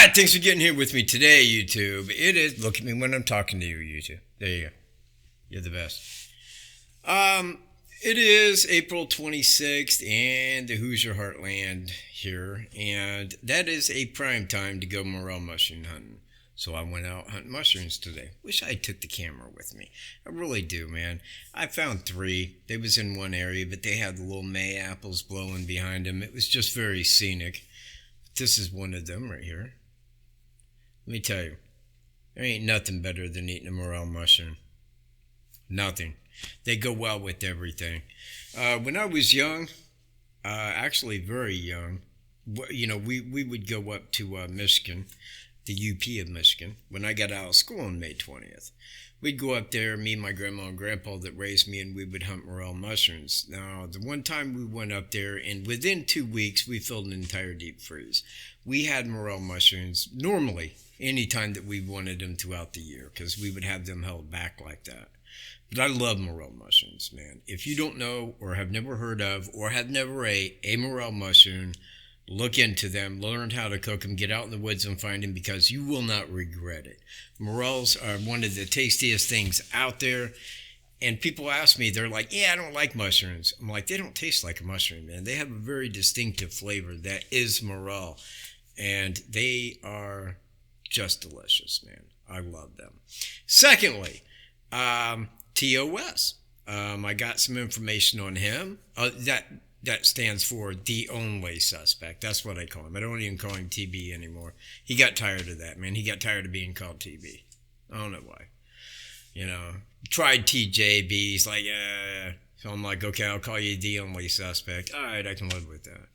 right, thanks for getting here with me today, YouTube. It is, look at me when I'm talking to you, YouTube. There you go. You're the best. It is April 26th and the Hoosier Heartland here, and that is a prime time to go morel mushroom hunting. So I went out hunting mushrooms today. Wish I took the camera with me. I really do, man. I found 3. They was in one area, but they had the little May apples blowing behind them. It was just very scenic. This is one of them right here. Let me tell you, there ain't nothing better than eating a morel mushroom. Nothing. They go well with everything. When I was young, actually very young, we would go up to Michigan, the UP of Michigan, when I got out of school on May 20th. We'd go up there, me, my grandma, and grandpa that raised me, and we would hunt morel mushrooms. Now, the one time we went up there, and within 2 weeks, we filled an entire deep freeze. We had morel mushrooms normally any time that we wanted them throughout the year, because we would have them held back like that. But I love morel mushrooms, man. If you don't know or have never heard of or have never ate a morel mushroom, look into them, learn how to cook them, get out in the woods and find them because you will not regret it. Morels are one of the tastiest things out there. And people ask me, they're like, yeah, I don't like mushrooms. I'm like, they don't taste like a mushroom, man. They have a very distinctive flavor that is morel. And they are just delicious, man. I love them. Secondly, TOS. I got some information on him. That stands for the only suspect. That's what I call him. I don't even call him TB anymore. He got tired of that, man. He got tired of being called TB. I don't know why. Tried TJB. He's like, So I'm like, okay, I'll call you the only suspect. All right, I can live with that.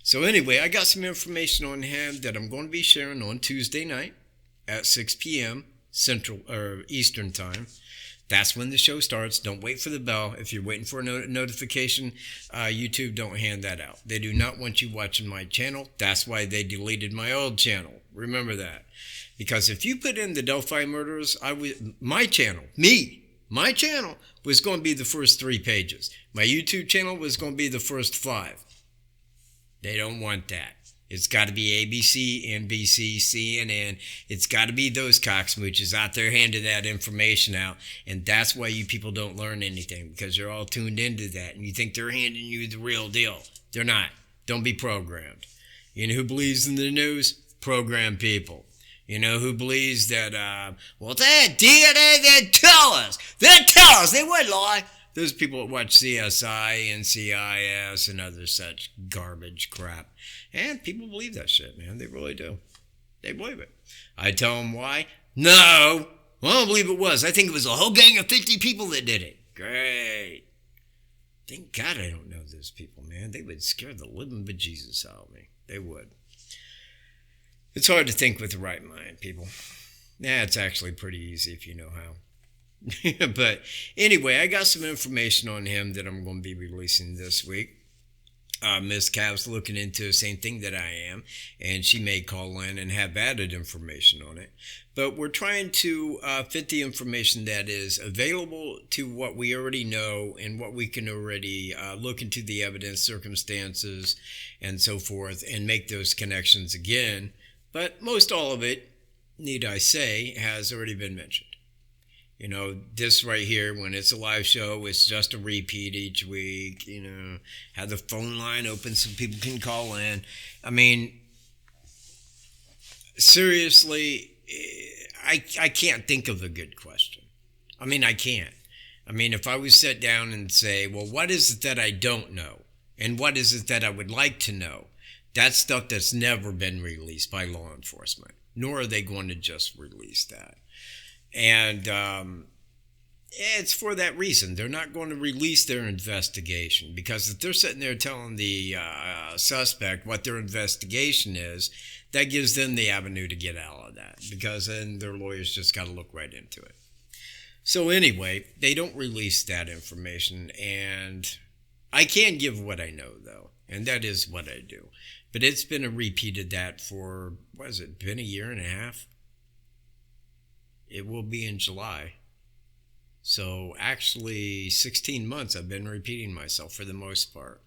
So anyway, I got some information on him that I'm going to be sharing on Tuesday night at 6 p.m. Central or Eastern time. That's when the show starts. Don't wait for the bell. If you're waiting for a notification, YouTube don't hand that out. They do not want you watching my channel. That's why they deleted my old channel. Remember that. Because if you put in the Delphi murders, my channel was going to be the first 3 pages. My YouTube channel was going to be the first 5. They don't want that. It's got to be ABC, NBC, CNN. It's got to be those cocksmooches out there handing that information out. And that's why you people don't learn anything, because you're all tuned into that. And you think they're handing you the real deal. They're not. Don't be programmed. You know who believes in the news? Programmed people. You know who believes that, that DNA, they tell us. They would lie. Those people that watch CSI, NCIS, and other such garbage crap. And people believe that shit, man. They really do. They believe it. I tell them why. No. I don't believe it was. I think it was a whole gang of 50 people that did it. Great. Thank God I don't know those people, man. They would scare the living bejesus out of me. They would. It's hard to think with the right mind, people. It's actually pretty easy if you know how. But anyway, I got some information on him that I'm going to be releasing this week. Miss Cav's looking into the same thing that I am, and she may call in and have added information on it. But we're trying to fit the information that is available to what we already know and what we can already look into the evidence, circumstances, and so forth, and make those connections again. But most all of it, need I say, has already been mentioned. This right here, when it's a live show, it's just a repeat each week. Have the phone line open so people can call in. I mean, seriously, I can't think of a good question. I mean, I can't. I mean, if I was sit down and say, well, what is it that I don't know? And what is it that I would like to know? That's stuff that's never been released by law enforcement. Nor are they going to just release that. And it's for that reason. They're not going to release their investigation, because if they're sitting there telling the suspect what their investigation is, that gives them the avenue to get out of that, because then their lawyers just got to look right into it. So anyway, they don't release that information, and I can give what I know, though, and that is what I do. But it's been a repeat of that for, been a year and a half? It will be in July. So actually 16 months I've been repeating myself for the most part.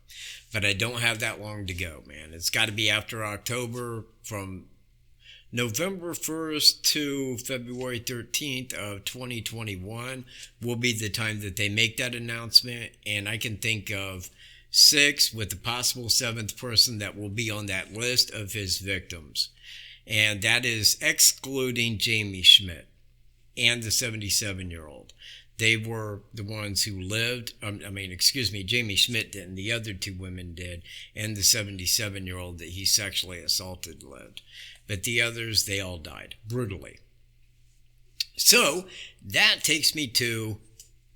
But I don't have that long to go, man. It's got to be after October, from November 1st to February 13th of 2021 will be the time that they make that announcement. And I can think of 6 with the possible 7th person that will be on that list of his victims. And that is excluding Jamie Schmidt and the 77-year-old. They were the ones who lived. Jamie Schmidt didn't. The other 2 women did. And the 77-year-old that he sexually assaulted lived. But the others, they all died brutally. So that takes me to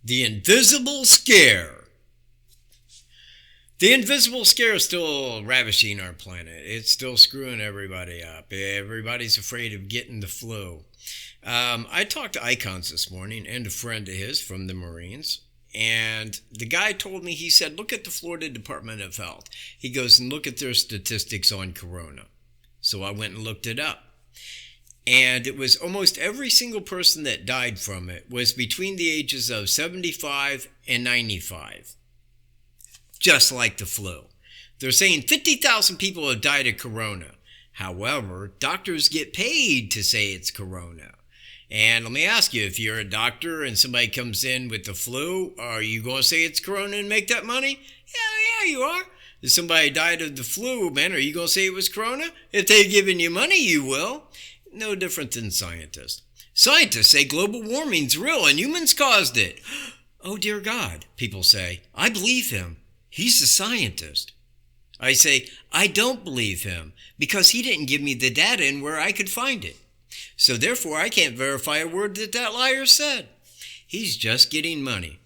the invisible scare. The invisible scare is still ravishing our planet. It's still screwing everybody up. Everybody's afraid of getting the flu. I talked to Icons this morning and a friend of his from the Marines. And the guy told me, he said, look at the Florida Department of Health. He goes, and look at their statistics on corona. So I went and looked it up. And it was almost every single person that died from it was between the ages of 75 and 95. Just like the flu. They're saying 50,000 people have died of corona. However, doctors get paid to say it's corona. And let me ask you, if you're a doctor and somebody comes in with the flu, are you going to say it's corona and make that money? Yeah, you are. If somebody died of the flu, man, are you going to say it was corona? If they've given you money, you will. No different than scientists. Scientists say global warming's real and humans caused it. Oh, dear God, people say. I believe him. He's a scientist. I say, I don't believe him because he didn't give me the data and where I could find it. So therefore, I can't verify a word that liar said. He's just getting money.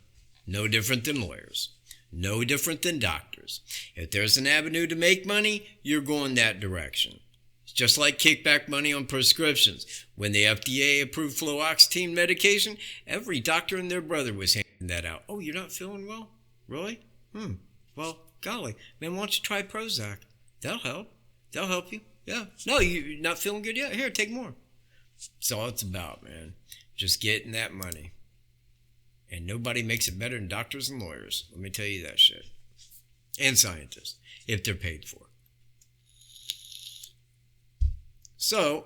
No different than lawyers. No different than doctors. If there's an avenue to make money, you're going that direction. It's just like kickback money on prescriptions. When the FDA approved fluoxetine medication, every doctor and their brother was handing that out. Oh, you're not feeling well? Really? Well, golly, man, why don't you try Prozac? That'll help. That'll help you. Yeah. No, you're not feeling good yet? Here, take more. That's all it's about, man. Just getting that money. And nobody makes it better than doctors and lawyers. Let me tell you that shit. And scientists, if they're paid for. So,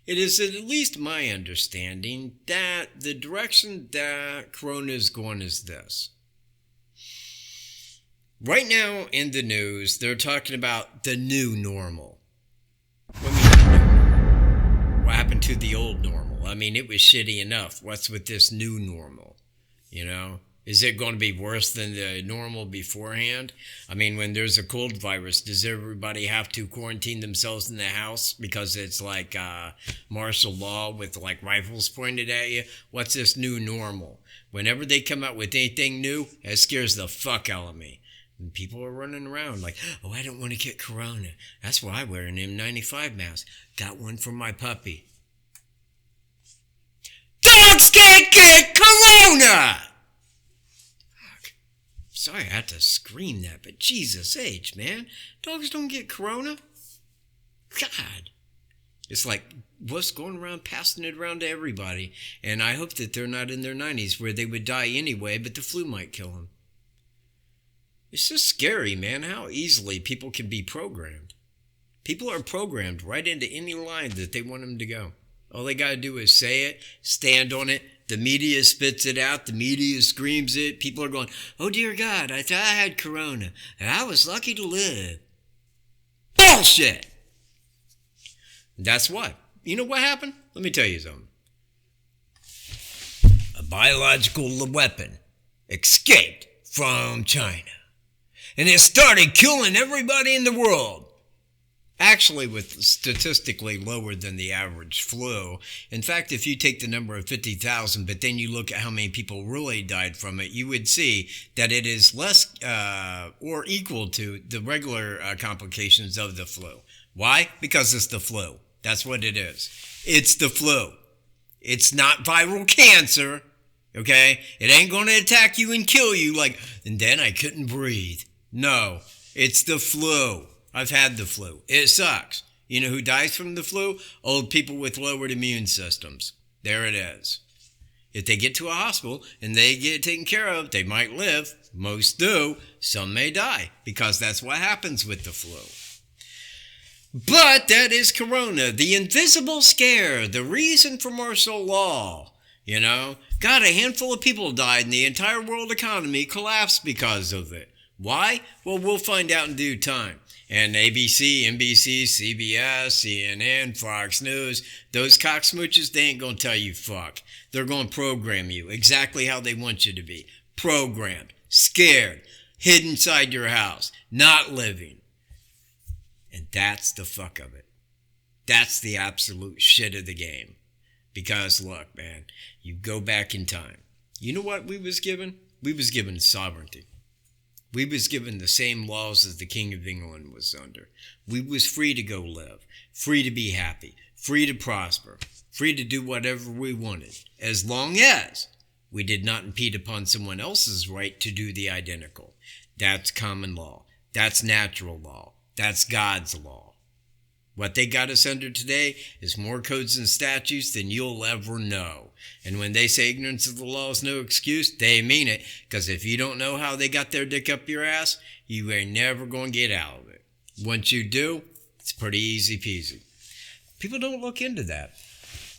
it is at least my understanding that the direction that Corona is going is this. Right now in the news, they're talking about the new normal. What happened to the old normal? I mean, it was shitty enough. What's with this new normal? You know? Is it going to be worse than the normal beforehand? I mean, when there's a cold virus, does everybody have to quarantine themselves in the house because it's like martial law with like rifles pointed at you? What's this new normal? Whenever they come out with anything new, it scares the fuck out of me. And people are running around like, oh, I don't want to get corona. That's why I wear an N95 mask. Got one for my puppy. Dogs can't get corona! Fuck. Sorry I had to scream that, but Jesus H, man. Dogs don't get corona. God. It's like what's going around, passing it around to everybody. And I hope that they're not in their 90s where they would die anyway, but the flu might kill them. It's just scary, man, how easily people can be programmed. People are programmed right into any line that they want them to go. All they got to do is say it, stand on it. The media spits it out. The media screams it. People are going, oh, dear God, I thought I had corona, and I was lucky to live. Bullshit! That's what. You know what happened? Let me tell you something. A biological weapon escaped from China. And it started killing everybody in the world. Actually, with statistically lower than the average flu. In fact, if you take the number of 50,000, but then you look at how many people really died from it, you would see that it is less or equal to the regular complications of the flu. Why? Because it's the flu. That's what it is. It's the flu. It's not viral cancer, okay? It ain't going to attack you and kill you like, and then I couldn't breathe. No, it's the flu. I've had the flu. It sucks. You know who dies from the flu? Old people with lowered immune systems. There it is. If they get to a hospital and they get taken care of, they might live. Most do. Some may die because that's what happens with the flu. But that is Corona, the invisible scare, the reason for martial law. You know, God, a handful of people died and the entire world economy collapsed because of it. Why? Well, we'll find out in due time. And ABC, NBC, CBS, CNN, Fox News, those cocksmooches, they ain't gonna tell you fuck. They're gonna program you exactly how they want you to be. Programmed, scared, hid inside your house, not living. And that's the fuck of it. That's the absolute shit of the game. Because look, man, you go back in time. You know what we was given? We was given sovereignty. We was given the same laws as the King of England was under. We was free to go live, free to be happy, free to prosper, free to do whatever we wanted, as long as we did not impede upon someone else's right to do the identical. That's common law. That's natural law. That's God's law. What they got us under today is more codes and statutes than you'll ever know. And when they say ignorance of the law is no excuse, they mean it. Because if you don't know how they got their dick up your ass, you ain't never going to get out of it. Once you do, it's pretty easy peasy. People don't look into that.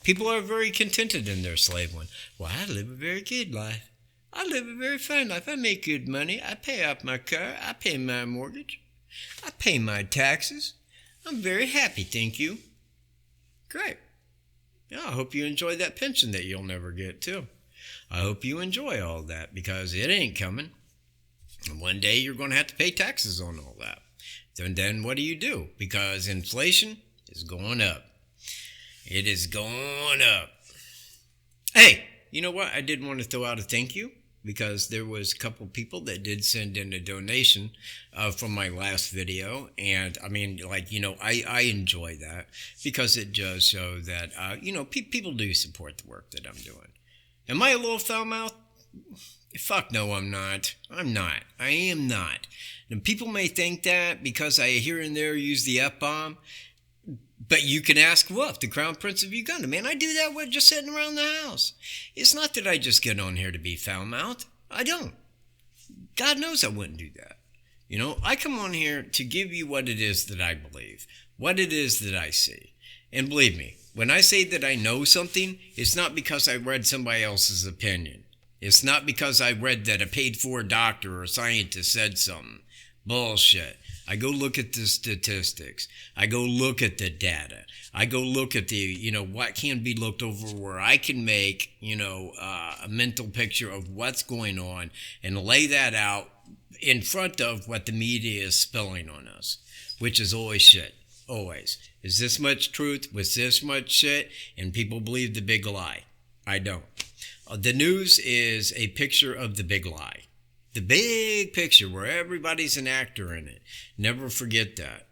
People are very contented in their slave one. Well, I live a very good life. I live a very fine life. I make good money. I pay off my car. I pay my mortgage. I pay my taxes. I'm very happy, thank you. Great. Yeah, I hope you enjoy that pension that you'll never get, too. I hope you enjoy all that, because it ain't coming. And one day you're going to have to pay taxes on all that. And then what do? Because inflation is going up. It is going up. Hey, you know what? I did want to throw out a thank you, because there was a couple people that did send in a donation from my last video. And I mean, like, you know, I enjoy that, because it does show that, you know, people do support the work that I'm doing. Am I a little foul mouth? Fuck no, I'm not. I'm not. I am not. And people may think that because I here and there use the F-bomb. But you can ask Wolf, the Crown Prince of Uganda. Man, I do that with just sitting around the house. It's not that I just get on here to be foul-mouthed. I don't. God knows I wouldn't do that. You know, I come on here to give you what it is that I believe, what it is that I see. And believe me, when I say that I know something, it's not because I read somebody else's opinion. It's not because I read that a paid-for doctor or scientist said something. Bullshit. I go look at the statistics. I go look at the data. I go look at the, you know, what can be looked over where I can make, you know, a mental picture of what's going on and lay that out in front of what the media is spilling on us, which is always shit. Always. Is this much truth with this much shit? And people believe the big lie. I don't. The news is a picture of the big lie. The big picture where everybody's an actor in it. Never forget that.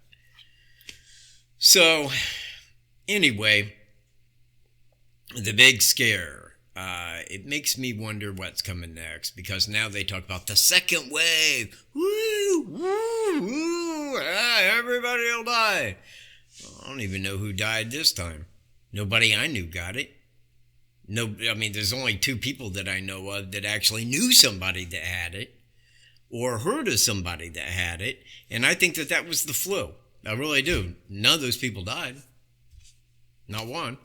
So, anyway, the big scare. It makes me wonder what's coming next, because now they talk about the second wave. Woo, woo, woo. Everybody will die. I don't even know who died this time. Nobody I knew got it. No, I mean, there's only 2 people that I know of that actually knew somebody that had it or heard of somebody that had it, and I think that was the flu. I really do. None of those people died. Not one.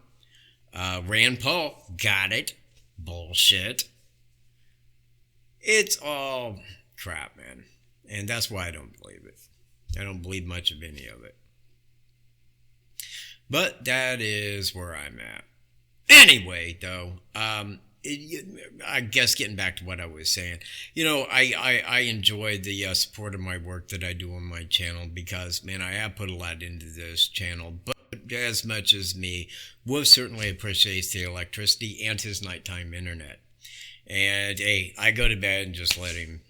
Rand Paul got it. Bullshit. It's all crap, man. And that's why I don't believe it. I don't believe much of any of it. But that is where I'm at. Anyway, though, I guess getting back to what I was saying, you know, I enjoy the support of my work that I do on my channel, because, man, I have put a lot into this channel. But as much as me, Wolf certainly appreciates the electricity and his nighttime internet. And, hey, I go to bed and just let him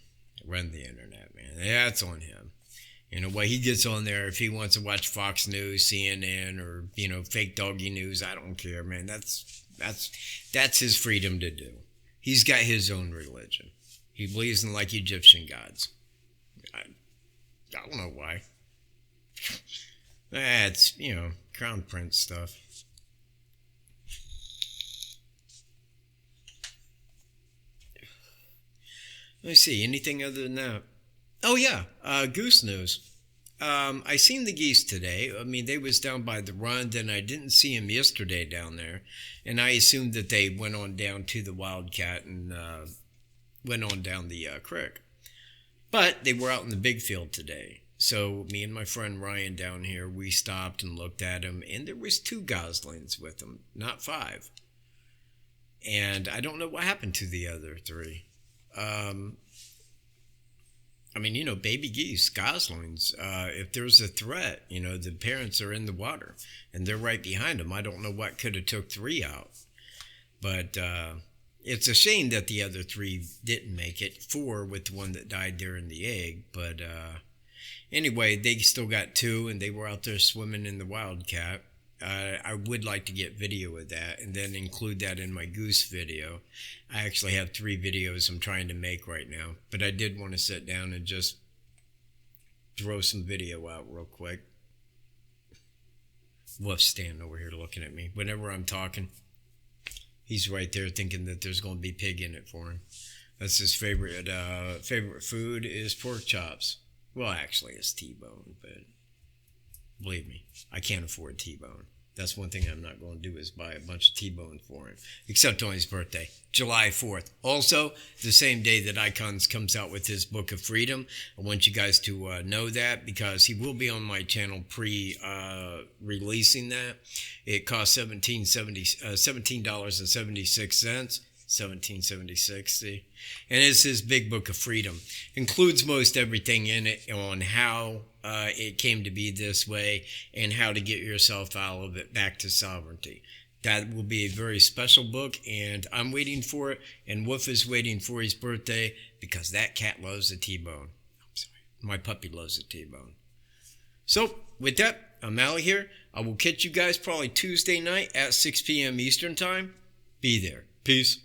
run the internet, man. That's on him. You know, what he gets on there, if he wants to watch Fox News, CNN, or, you know, fake doggy news, I don't care, man. That's his freedom to do. He's got his own religion. He believes in, like, Egyptian gods. I don't know why. That's, you know, Crown Prince stuff. Let me see, anything other than that? Oh, yeah, Goose News. I seen the geese today. I mean, they was down by the run. Then I didn't see them yesterday down there, and I assumed that they went on down to the Wildcat and went on down the creek. But they were out in the big field today. So me and my friend Ryan down here, we stopped and looked at them, and there was 2 goslings with them, not 5. And I don't know what happened to the other 3. I mean, baby geese, goslings, if there's a threat, the parents are in the water and they're right behind them. I don't know what could have took 3 out. But it's a shame that the other 3 didn't make it. 4 with the one that died there in the egg. But anyway, they still got 2, and they were out there swimming in the Wildcat. I would like to get video of that and then include that in my goose video. I actually have 3 videos I'm trying to make right now, but I did want to sit down and just throw some video out real quick. Wolf's standing over here looking at me. Whenever I'm talking, he's right there thinking that there's going to be pig in it for him. That's his favorite food is pork chops. Well, actually, it's T-bone, but believe me, I can't afford T-bone. That's one thing I'm not going to do is buy a bunch of T-bone for him, except on his birthday, July 4th. Also, the same day that Icons comes out with his Book of Freedom. I want you guys to know that because he will be on my channel releasing that. It costs $17.76. 1776, see? And it's his big Book of Freedom. Includes most everything in it on how it came to be this way and how to get yourself out of it back to sovereignty. That will be a very special book, and I'm waiting for it, and Wolf is waiting for his birthday because that cat loves a T-bone. I'm sorry. My puppy loves a T-bone. So, with that, I'm out of here. I will catch you guys probably Tuesday night at 6 p.m. Eastern Time. Be there. Peace.